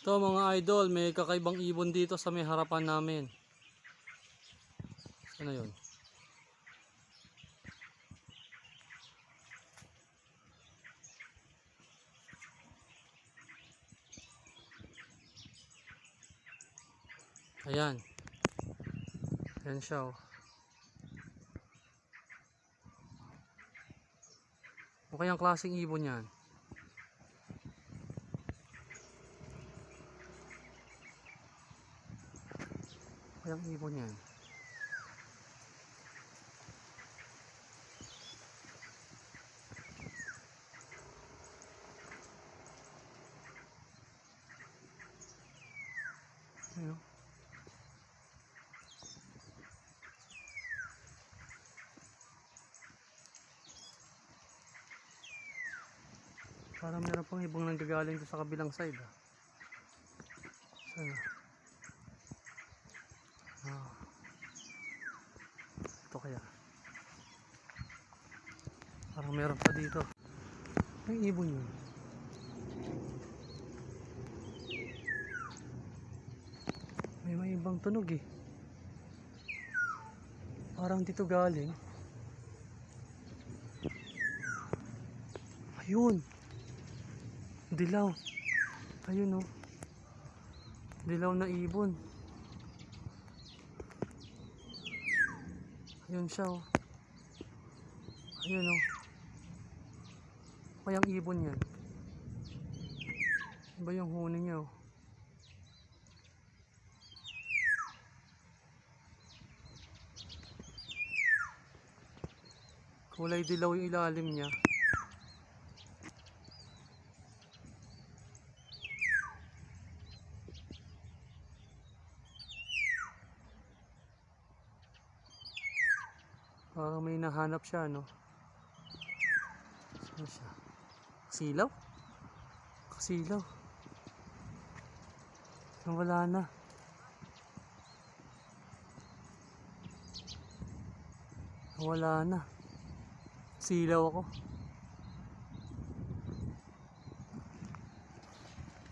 So mga idol, may kakaibang ibon dito sa may harapan namin. Ano yun? Ayan. Ayan siya oh. O kayang klaseng ibon yan? Kayang ibon yan? Ayan. Parang meron pang ibang nanggagaling sa kabilang side ah. Sana. Ah. Ito kaya. Parang meron pa dito. May ibon yun. May ibang tunog eh. Parang dito galing. Ayun. Dilaw. Ayun oh. Dilaw na ibon. Ayun siya oh. Ayun oh. Kayang ibon yan. Iba yung huni niya oh. Kulay dilaw yung ilalim niya. Parang may nahanap siya, no? Saan siya? Kasilaw? Kasilaw. Wala na. Wala na. Silaw ako.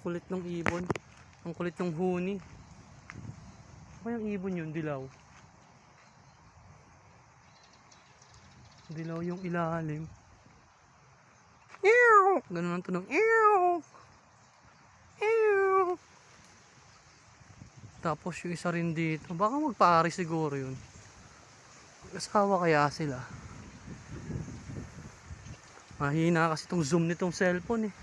Kulit ng ibon. Ang kulit ng huni. Kaya yung ibon yun, dilaw. Dilaw yung ilalim. Ew! Ganun ang tunog. Ew! Ew! Tapos yung isa rin dito. Baka magpaari siguro yun. Asawa kaya sila. Mahina kasi itong zoom nitong cellphone eh.